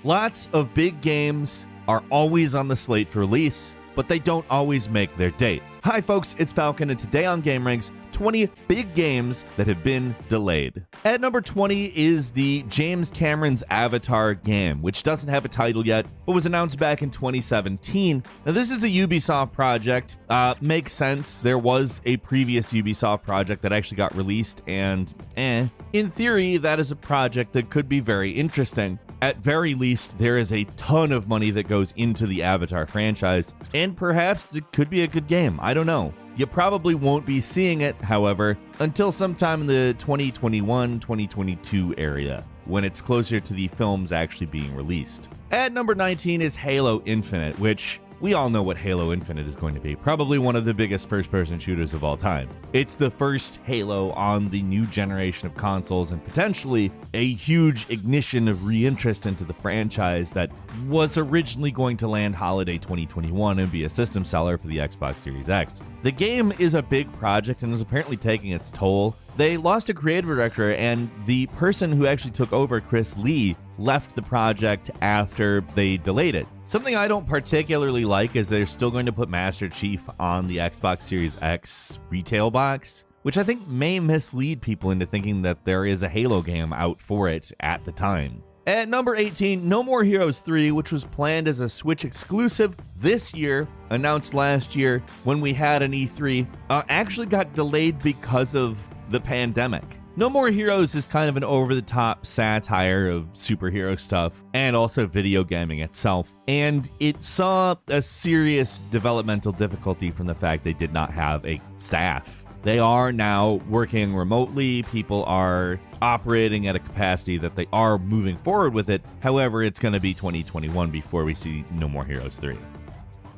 Lots of big games are always on the slate for release, but they don't always make their date. Hi folks, it's Falcon, and today on GameRanks, 20 big games that have been delayed. At number 20 is the James Cameron's Avatar game, which doesn't have a title yet, but was announced back in 2017. Now this is a Ubisoft project. Makes sense. There was a previous Ubisoft project that actually got released, and in theory, that is a project that could be very interesting. At very least, there is a ton of money that goes into the Avatar franchise, and perhaps it could be a good game. I don't know. You probably won't be seeing it, however, until sometime in the 2021-2022 area, when it's closer to the films actually being released. At number 19 is Halo Infinite, which we all know what Halo Infinite is going to be. Probably one of the biggest first-person shooters of all time. It's the first Halo on the new generation of consoles, and potentially a huge ignition of re-interest into the franchise that was originally going to land holiday 2021 and be a system seller for the Xbox Series X. The game is a big project and is apparently taking its toll. They lost a creative director, and the person who actually took over, Chris Lee, left the project after they delayed it. Something I don't particularly like is they're still going to put Master Chief on the Xbox Series X retail box, which I think may mislead people into thinking that there is a Halo game out for it at the time. At number 18, No More Heroes 3, which was planned as a Switch exclusive this year, announced last year when we had an E3, actually got delayed because of the pandemic. No More Heroes is kind of an over-the-top satire of superhero stuff and also video gaming itself, and it saw a serious developmental difficulty from the fact they did not have a staff. They are now working remotely. People are operating at a capacity that they are moving forward with it. However, it's going to be 2021 before we see No More Heroes 3.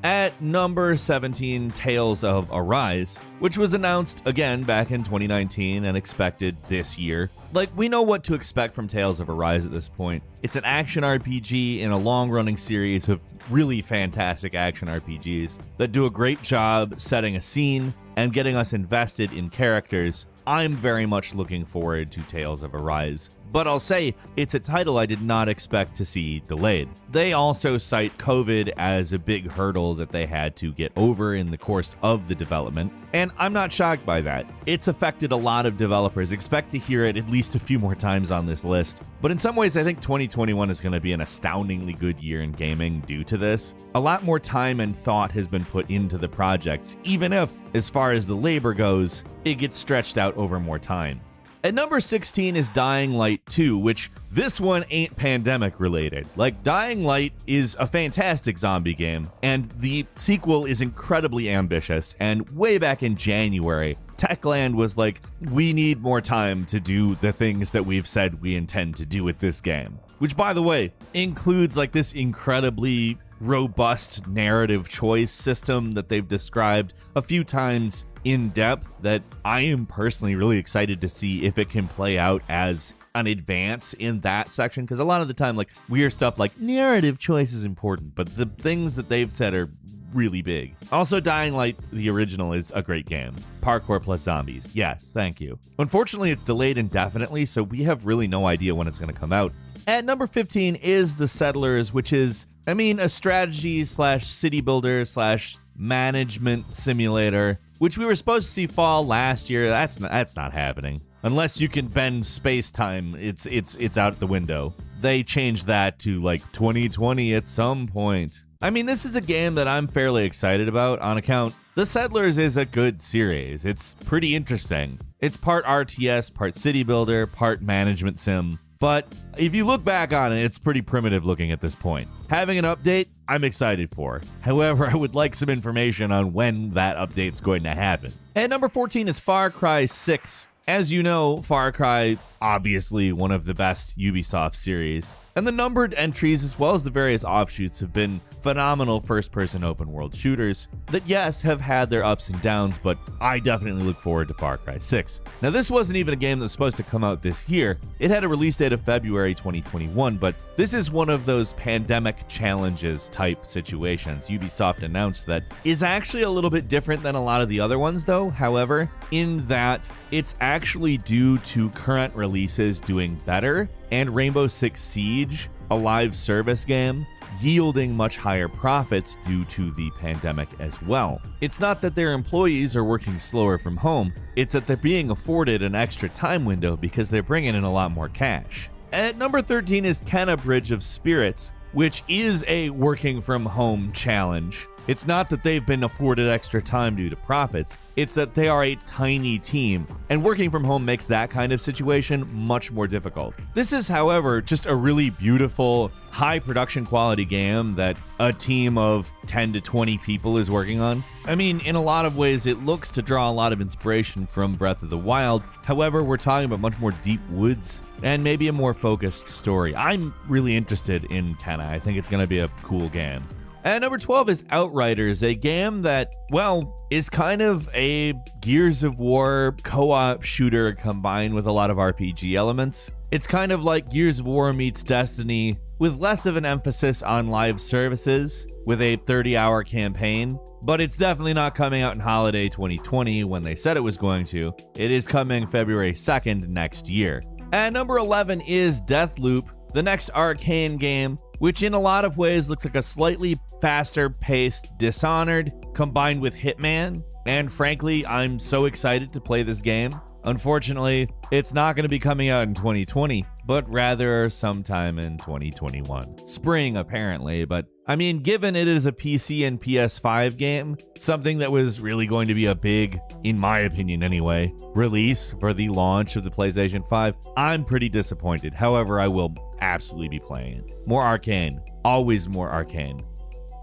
At number 17, Tales of Arise, which was announced again back in 2019 and expected this year. Like, we know what to expect from Tales of Arise at this point. It's an action RPG in a long-running series of really fantastic action RPGs that do a great job setting a scene and getting us invested in characters. I'm very much looking forward to Tales of Arise, but I'll say it's a title I did not expect to see delayed. They also cite COVID as a big hurdle that they had to get over in the course of the development, and I'm not shocked by that. It's affected a lot of developers. Expect to hear it at least a few more times on this list, but in some ways I think 2021 is going to be an astoundingly good year in gaming due to this. A lot more time and thought has been put into the projects, even if, as far as the labor goes, it gets stretched out over more time. At number 16 is Dying Light 2, which this one ain't pandemic related. Like, Dying Light is a fantastic zombie game, and the sequel is incredibly ambitious, and way back in January, Techland was like, we need more time to do the things that we've said we intend to do with this game. Which, by the way, includes like this incredibly robust narrative choice system that they've described a few times in depth that I am personally really excited to see if it can play out as an advance in that section, because a lot of the time, like, we hear stuff like narrative choice is important, but the things that they've said are really big. Also, Dying Light, the original, is a great game. Parkour plus zombies. Yes, thank you. Unfortunately, it's delayed indefinitely, so we have really no idea when it's going to come out. At number 15 is The Settlers, which is, a strategy slash city builder slash management simulator, which we were supposed to see fall last year. That's not happening. Unless you can bend space-time, it's out the window. They changed that to like 2020 at some point. This is a game that I'm fairly excited about on account The Settlers is a good series. It's pretty interesting. It's part RTS, part city builder, part management sim. But if you look back on it, it's pretty primitive looking at this point. Having an update, I'm excited for. However, I would like some information on when that update's going to happen. At number 14 is Far Cry 6. As you know, Far Cry, obviously one of the best Ubisoft series. And the numbered entries, as well as the various offshoots, have been phenomenal first-person open-world shooters that, yes, have had their ups and downs, but I definitely look forward to Far Cry 6. Now, this wasn't even a game that was supposed to come out this year. It had a release date of February 2021, but this is one of those pandemic challenges type situations Ubisoft announced that is actually a little bit different than a lot of the other ones, though, however, in that it's actually due to current releases doing better, and Rainbow Six Siege a live service game, yielding much higher profits due to the pandemic as well. It's not that their employees are working slower from home, it's that they're being afforded an extra time window because they're bringing in a lot more cash. At number 13 is Kenna Bridge of Spirits, which is a working from home challenge. It's not that they've been afforded extra time due to profits, it's that they are a tiny team, and working from home makes that kind of situation much more difficult. This is, however, just a really beautiful, high production quality game that a team of 10 to 20 people is working on. I mean, in a lot of ways, it looks to draw a lot of inspiration from Breath of the Wild. However, we're talking about much more deep woods and maybe a more focused story. I'm really interested in Kenna. I think it's going to be a cool game. And number 12 is Outriders, a game that, well, is kind of a Gears of War co-op shooter combined with a lot of RPG elements. It's kind of like Gears of War meets Destiny, with less of an emphasis on live services, with a 30-hour campaign. But it's definitely not coming out in holiday 2020 when they said it was going to. It is coming February 2nd next year. And number 11 is Deathloop, the next Arcane game, which in a lot of ways looks like a slightly faster paced Dishonored combined with Hitman. And frankly, I'm so excited to play this game. Unfortunately, it's not going to be coming out in 2020, but rather sometime in 2021. Spring, apparently, but I mean, given it is a PC and PS5 game, something that was really going to be a big, in my opinion anyway, release for the launch of the PlayStation 5, I'm pretty disappointed. However, I will absolutely be playing it. More Arcane. Always more Arcane.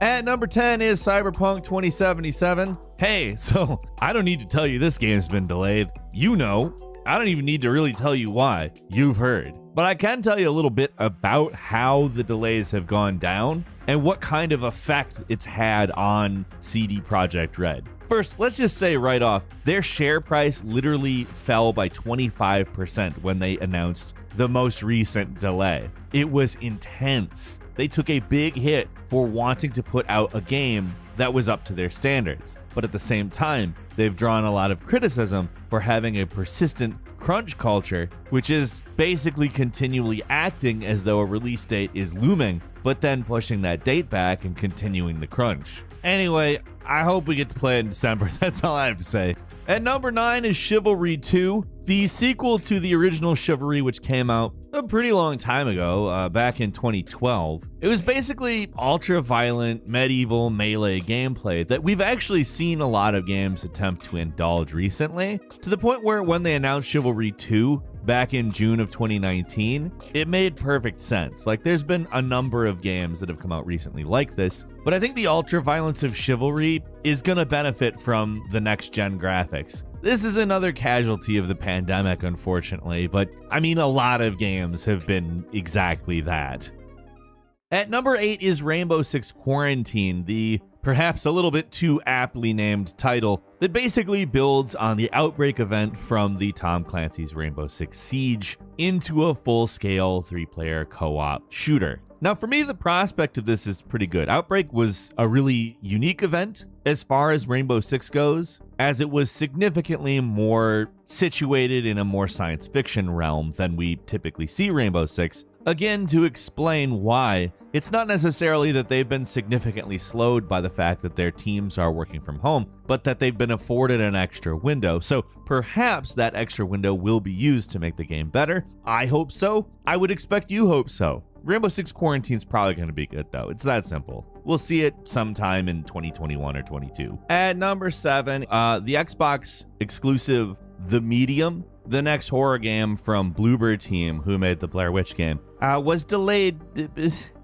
At number 10 is Cyberpunk 2077. Hey, so I don't need to tell you this game's been delayed. You know. I don't even need to really tell you why. You've heard. But I can tell you a little bit about how the delays have gone down and what kind of effect it's had on CD Projekt Red. First, let's just say right off, their share price literally fell by 25% when they announced the most recent delay. It was intense. They took a big hit for wanting to put out a game that was up to their standards. But at the same time, they've drawn a lot of criticism for having a persistent crunch culture, which is basically continually acting as though a release date is looming, but then pushing that date back and continuing the crunch. Anyway, I hope we get to play it in December. That's all I have to say. At number 9 is Chivalry 2, the sequel to the original Chivalry, which came out a pretty long time ago, back in 2012. It was basically ultra-violent, medieval melee gameplay that we've actually seen a lot of games attempt to indulge recently, to the point where when they announced Chivalry 2 back in June of 2019, it made perfect sense. Like, there's been a number of games that have come out recently like this, but I think the ultra-violence of Chivalry is going to benefit from the next-gen graphics. This is another casualty of the pandemic, unfortunately, but I mean, a lot of games have been exactly that. At number 8 is Rainbow Six Quarantine, the perhaps a little bit too aptly named title that basically builds on the Outbreak event from the Tom Clancy's Rainbow Six Siege into a full-scale 3-player co-op shooter. Now, for me, the prospect of this is pretty good. Outbreak was a really unique event as far as Rainbow Six goes, as it was significantly more situated in a more science fiction realm than we typically see Rainbow Six. Again, to explain why, it's not necessarily that they've been significantly slowed by the fact that their teams are working from home, but that they've been afforded an extra window. So perhaps that extra window will be used to make the game better. I hope so. I would expect you hope so. Rainbow Six Quarantine's probably going to be good, though. It's that simple. We'll see it sometime in 2021 or 22. At number 7, the Xbox exclusive The Medium, the next horror game from Bloober Team, who made the Blair Witch game, was delayed.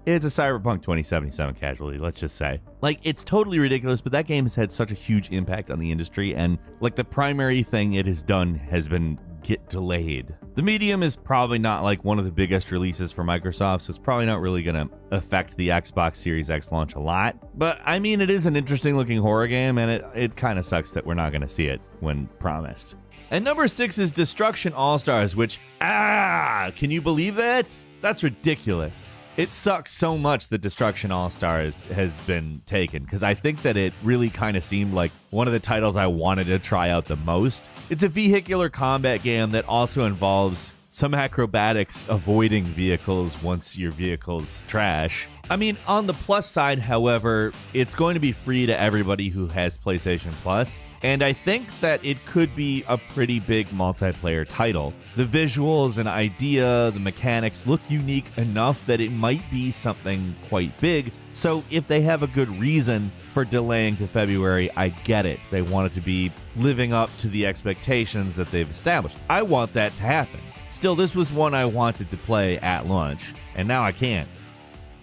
It's a Cyberpunk 2077 casualty, let's just say. Like, it's totally ridiculous, but that game has had such a huge impact on the industry, and like the primary thing it has done has been get delayed. The Medium is probably not like one of the biggest releases for Microsoft, so it's probably not really going to affect the Xbox Series X launch a lot. But I mean, it is an interesting looking horror game, and it kind of sucks that we're not going to see it when promised. And number 6 is Destruction All-Stars, which, can you believe that? That's ridiculous. It sucks so much that Destruction All-Stars has been taken, because I think that it really kind of seemed like one of the titles I wanted to try out the most. It's a vehicular combat game that also involves some acrobatics avoiding vehicles once your vehicle's trash. I mean, on the plus side, however, it's going to be free to everybody who has PlayStation Plus, and I think that it could be a pretty big multiplayer title. The visuals and idea, the mechanics look unique enough that it might be something quite big, so if they have a good reason for delaying to February, I get it. They want it to be living up to the expectations that they've established. I want that to happen. Still, this was one I wanted to play at launch, and now I can't.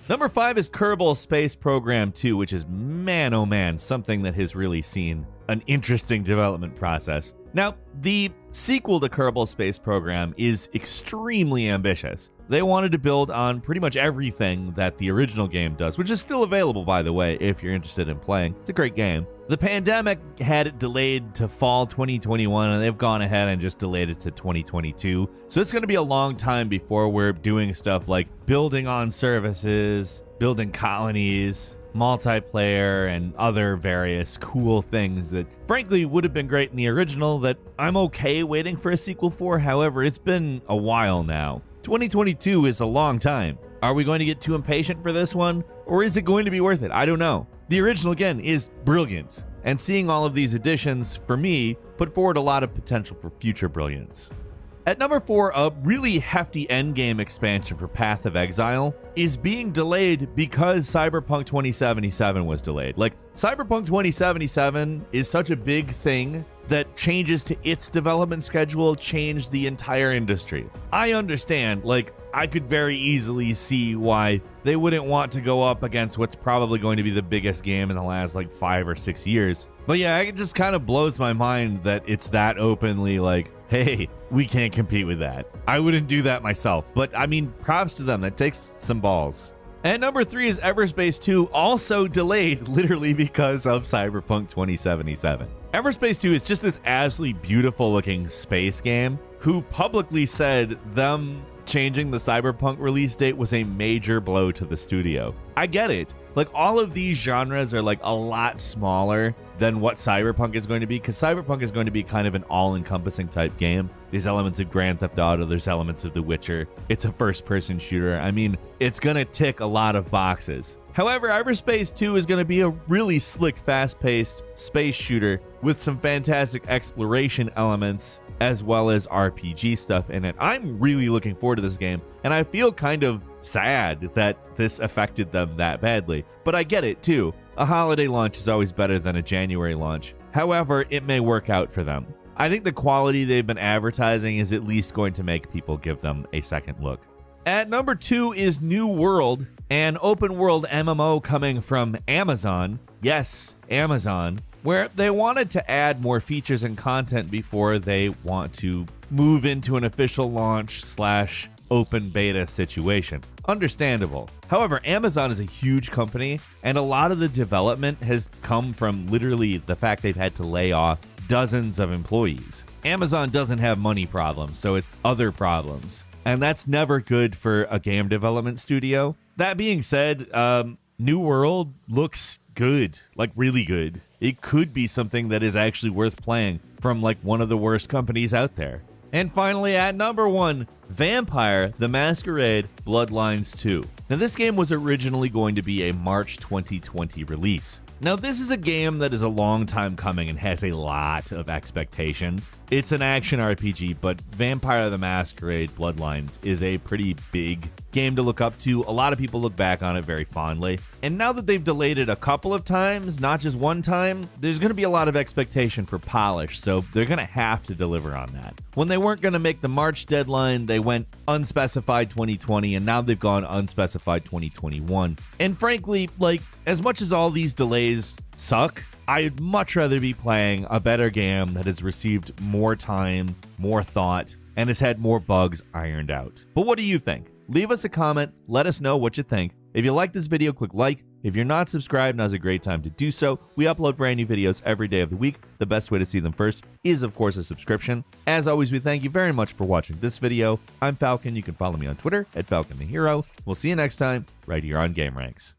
Number 5 is Kerbal Space Program 2, which is, man oh man, something that has really seen an interesting development process. Now, the sequel to Kerbal Space Program is extremely ambitious. They wanted to build on pretty much everything that the original game does, which is still available, by the way, if you're interested in playing. It's a great game. The pandemic had it delayed to fall 2021, and they've gone ahead and just delayed it to 2022. So it's going to be a long time before we're doing stuff like building on services, building colonies, multiplayer, and other various cool things that frankly would have been great in the original that I'm okay waiting for a sequel for. However, it's been a while now. 2022 is a long time. Are we going to get too impatient for this one? Or is it going to be worth it? I don't know. The original, again, is brilliant. And seeing all of these additions, for me, put forward a lot of potential for future brilliance. At number 4, a really hefty endgame expansion for Path of Exile is being delayed because Cyberpunk 2077 was delayed. Like, Cyberpunk 2077 is such a big thing that changes to its development schedule changed the entire industry. I understand, like, I could very easily see why they wouldn't want to go up against what's probably going to be the biggest game in the last, like, 5 or 6 years. But yeah, it just kind of blows my mind that it's that openly like, hey, we can't compete with that. I wouldn't do that myself, but I mean, props to them. That takes some balls. And number 3 is Everspace 2, also delayed literally because of Cyberpunk 2077. Everspace 2 is just this absolutely beautiful looking space game who publicly said them changing the Cyberpunk release date was a major blow to the studio. I get it. Like, all of these genres are like a lot smaller than what Cyberpunk is going to be, because Cyberpunk is going to be kind of an all-encompassing type game. There's elements of Grand Theft Auto, there's elements of The Witcher. It's a first-person shooter. I mean, it's gonna tick a lot of boxes. However, Everspace 2 is going to be a really slick, fast-paced space shooter with some fantastic exploration elements as well as RPG stuff in it. I'm really looking forward to this game, and I feel kind of sad that this affected them that badly. But I get it, too. A holiday launch is always better than a January launch. However, it may work out for them. I think the quality they've been advertising is at least going to make people give them a second look. At number 2 is New World, an open-world MMO coming from Amazon. Yes, Amazon, where they wanted to add more features and content before they want to move into an official launch / open beta situation. Understandable. However, Amazon is a huge company, and a lot of the development has come from literally the fact they've had to lay off dozens of employees. Amazon doesn't have money problems, so it's other problems. And that's never good for a game development studio. That being said, New World looks good, like really good. It could be something that is actually worth playing from like one of the worst companies out there. And finally, at number 1, Vampire: The Masquerade Bloodlines 2. Now, this game was originally going to be a March 2020 release. Now, this is a game that is a long time coming and has a lot of expectations. It's an action RPG, but Vampire: The Masquerade Bloodlines is a pretty big game to look up to. A lot of people look back on it very fondly. And now that they've delayed it a couple of times, not just one time, there's going to be a lot of expectation for polish, so they're going to have to deliver on that. When they weren't going to make the March deadline, they went unspecified 2020, and now they've gone unspecified 2021. And frankly, like, as much as all these delays suck, I'd much rather be playing a better game that has received more time, more thought, and has had more bugs ironed out. But what do you think? Leave us a comment, let us know what you think. If you like this video, click like. If you're not subscribed, now's a great time to do so. We upload brand new videos every day of the week. The best way to see them first is, of course, a subscription. As always, we thank you very much for watching this video. I'm Falcon. You can follow me on Twitter @FalconTheHero. We'll see you next time, right here on Game Ranks.